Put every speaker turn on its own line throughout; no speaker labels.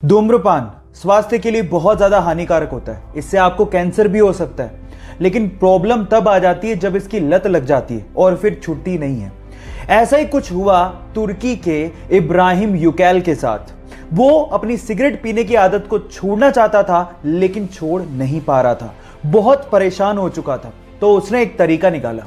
धूम्रपान स्वास्थ्य के लिए बहुत ज्यादा हानिकारक होता है। इससे आपको कैंसर भी हो सकता है, लेकिन प्रॉब्लम तब आ जाती है जब इसकी लत लग जाती है और फिर छूटती नहीं है। ऐसा ही कुछ हुआ तुर्की के इब्राहिम युकैल के साथ। वो अपनी सिगरेट पीने की आदत को छोड़ना चाहता था, लेकिन छोड़ नहीं पा रहा था। बहुत परेशान हो चुका था, तो उसने एक तरीका निकाला।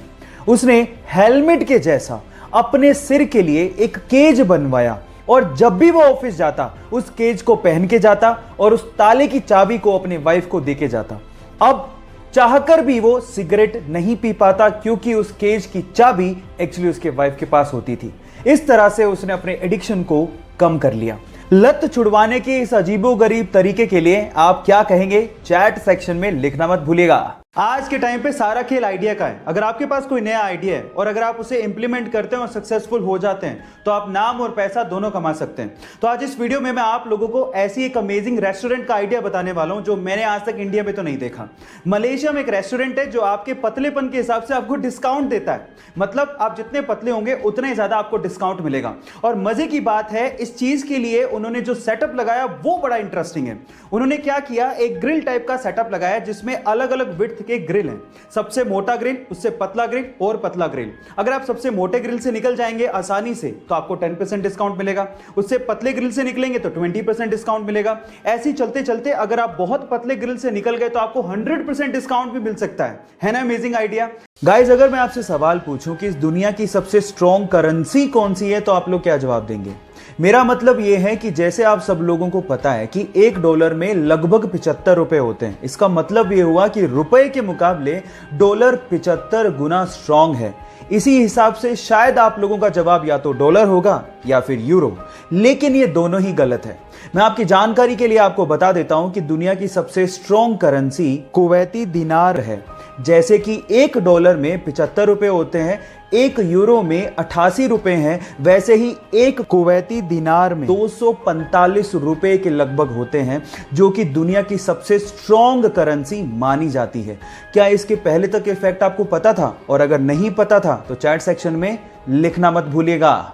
उसने हेलमेट के जैसा अपने सिर के लिए एक केज बनवाया और जब भी वो ऑफिस जाता उस केज को पहन के जाता और उस ताले की चाबी को अपने वाइफ को देके जाता। अब चाहकर भी वो सिगरेट नहीं पी पाता, क्योंकि उस केज की चाबी एक्चुअली उसके वाइफ के पास होती थी। इस तरह से उसने अपने एडिक्शन को कम कर लिया। लत छुड़वाने के इस अजीबोगरीब तरीके के लिए आप क्या कहेंगे, चैट सेक्शन में लिखना मत भूलिएगा। आज के टाइम पे सारा खेल आइडिया का है। अगर आपके पास कोई नया आइडिया है और अगर आप उसे इंप्लीमेंट करते हैं और सक्सेसफुल हो जाते हैं, तो आप नाम और पैसा दोनों कमा सकते हैं। तो आज इस वीडियो में मैं आप लोगों को ऐसी एक अमेजिंग रेस्टोरेंट का आइडिया बताने वाला हूं जो मैंने आज तक इंडिया में तो नहीं देखा। मलेशिया में एक रेस्टोरेंट है जो आपके पतलेपन के हिसाब से आपको डिस्काउंट देता है। मतलब आप जितने पतले होंगे उतने ही ज्यादा आपको डिस्काउंट मिलेगा। और मजे की बात है, इस चीज के लिए उन्होंने जो सेटअप लगाया वो बड़ा इंटरेस्टिंग है। उन्होंने क्या किया, एक ग्रिल टाइप का सेटअप लगाया जिसमें अलग अलग विड्थ के ग्रिल हैं। सबसे मोटा ग्रिल, उससे पतला ग्रिल और पतला ग्रिल। अगर आप सबसे मोटे ग्रिल से निकल जाएंगे आसानी से तो आपको 10% डिस्काउंट मिलेगा। उससे पतले ग्रिल से निकलेंगे तो 20% डिस्काउंट मिलेगा। ऐसे ही चलते चलते अगर आप बहुत पतले ग्रिल से निकल गए तो आपको 100% डिस्काउंट भी मिल सकता है ना? Amazing idea. गाइस, अगर मैं आपसे सवाल पूछूं कि इस दुनिया की सबसे स्ट्रॉन्ग करेंसी कौन सी है, तो आप लोग क्या जवाब देंगे? मेरा मतलब यह है कि जैसे आप सब लोगों को पता है कि $1 में लगभग 75 रुपए होते हैं। इसका मतलब यह हुआ कि रुपए के मुकाबले डॉलर 75 गुना स्ट्रॉन्ग है। इसी हिसाब से शायद आप लोगों का जवाब या तो डॉलर होगा या फिर यूरो, लेकिन ये दोनों ही गलत है। मैं आपकी जानकारी के लिए आपको बता देता हूं कि दुनिया की सबसे स्ट्रॉन्ग करेंसी कुवैती दिनार है। जैसे कि $1 में 75 रुपए होते हैं, 1 यूरो में 88 रुपए हैं, वैसे ही 1 कुवैती दिनार में 245 रुपए के लगभग होते हैं, जो कि दुनिया की सबसे स्ट्रॉन्ग करेंसी मानी जाती है। क्या इसके पहले तक के फैक्ट आपको पता था? और अगर नहीं पता था तो चैट सेक्शन में लिखना मत भूलिएगा।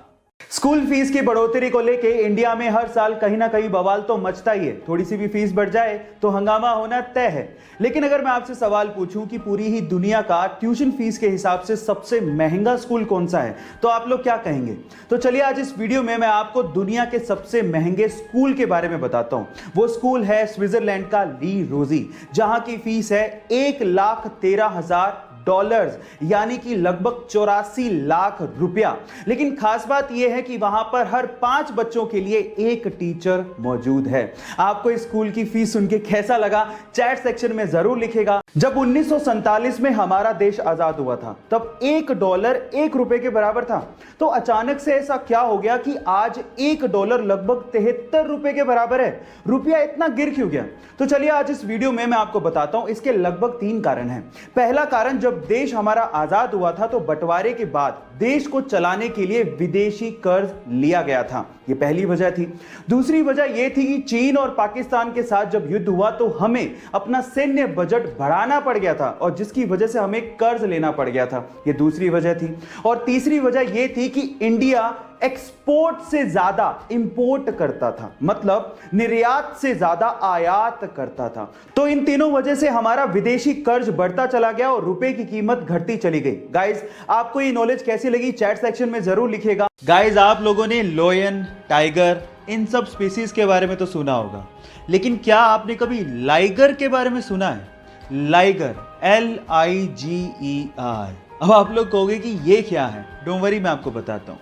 स्कूल फीस की बढ़ोतरी को लेके इंडिया में हर साल कहीं ना कहीं बवाल तो मचता ही है। थोड़ी सी भी फीस बढ़ जाए तो हंगामा होना तय है। लेकिन अगर मैं आपसे सवाल पूछूं कि पूरी ही दुनिया का ट्यूशन फीस के हिसाब से सबसे महंगा स्कूल कौन सा है, तो आप लोग क्या कहेंगे? तो चलिए आज इस वीडियो में मैं आपको दुनिया के सबसे महंगे स्कूल के बारे में बताता हूं। वो स्कूल है स्विट्जरलैंड का ली रोजी, जहां की फीस है $1,13,000, यानी कि लगभग 84 लाख रुपया। लेकिन खास बात यह है कि वहां पर हर 5 बच्चों के लिए एक टीचर मौजूद है। आपको इस स्कूल की फीस सुन के कैसा लगा, चैट सेक्शन में जरूर लिखेगा। जब 1947 में हमारा देश आजाद हुआ था, तब $1 1 रुपए के बराबर था। तो अचानक से ऐसा क्या हो गया कि आज $1 लगभग 73 रुपए के बराबर है? रुपया इतना गिर क्यों गया? तो चलिए आज इस वीडियो में मैं आपको बताता हूं। इसके लगभग 3 कारण हैं। पहला कारण, जब देश हमारा आजाद हुआ था तो बंटवारे के बाद देश को चलाने के लिए विदेशी कर्ज लिया गया था। यह पहली वजह थी। दूसरी वजह यह थी कि चीन और पाकिस्तान के साथ जब युद्ध हुआ तो हमें अपना सैन्य बजट बढ़ाना पड़ गया था, और जिसकी वजह से हमें कर्ज लेना पड़ गया था। यह दूसरी वजह थी। और तीसरी वजह यह थी कि इंडिया एक्सपोर्ट से ज्यादा इंपोर्ट करता था, मतलब निर्यात से ज्यादा आयात करता था। तो इन तीनों वजह से हमारा विदेशी कर्ज बढ़ता चला गया और रुपए की कीमत घटती चली गई। गाइस, आपको ये नॉलेज कैसी लगी चैट सेक्शन में जरूर लिखिएगा। गाइस, आप लोगों ने लॉयन, टाइगर, इन सब स्पीसीज के बारे में तो सुना होगा, लेकिन क्या आपने कभी लाइगर के बारे में सुना है? Liger, LIGER। अब आप लोग कहोगे कि ये क्या है? डोंट वरी, मैं आपको बताता हूं।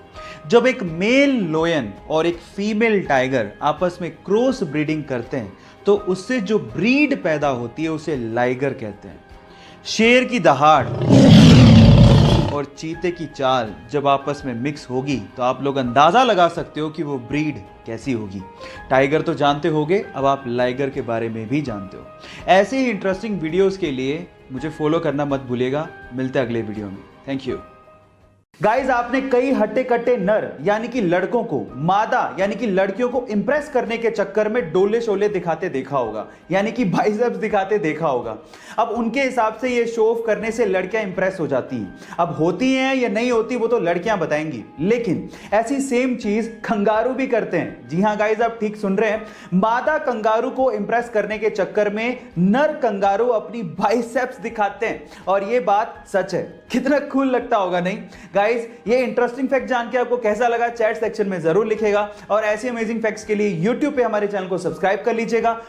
जब एक मेल लोयन और एक फीमेल टाइगर आपस में क्रॉस ब्रीडिंग करते हैं तो उससे जो ब्रीड पैदा होती है उसे लाइगर कहते हैं। शेर की दहाड़ और चीते की चाल जब आपस में मिक्स होगी तो आप लोग अंदाजा लगा सकते हो कि वो ब्रीड कैसी होगी। टाइगर तो जानते होगे, अब आप लाइगर के बारे में भी जानते हो। ऐसे ही इंटरेस्टिंग वीडियोस के लिए मुझे फॉलो करना मत भूलिएगा। मिलते हैं अगले वीडियो में। Thank you. गाइस, आपने कई हट्टे कट्टे नर यानी कि लड़कों को मादा यानी कि लड़कियों को इंप्रेस करने के चक्कर में डोले शोले दिखाते देखा होगा, यानी कि बाइसेप्स दिखाते देखा होगा। अब उनके हिसाब से ये शो ऑफ करने से लड़कियां इंप्रेस हो जाती हैं। अब होती हैं या नहीं होती वो तो लड़कियां बताएंगी, लेकिन ऐसी सेम चीज कंगारू भी करते हैं। जी हां गाइस, आप ठीक सुन रहे हैं, मादा कंगारू को इंप्रेस करने के चक्कर में नर कंगारू अपनी बाइसेप्स दिखाते हैं और ये बात सच है। कितना कूल लगता होगा, नहीं गाइस? ये इंटरेस्टिंग फैक्ट जान के आपको कैसा लगा चैट सेक्शन में जरूर लिखेगा और ऐसे अमेजिंग फैक्ट्स के लिए YouTube पे हमारे चैनल को सब्सक्राइब कर लीजिएगा।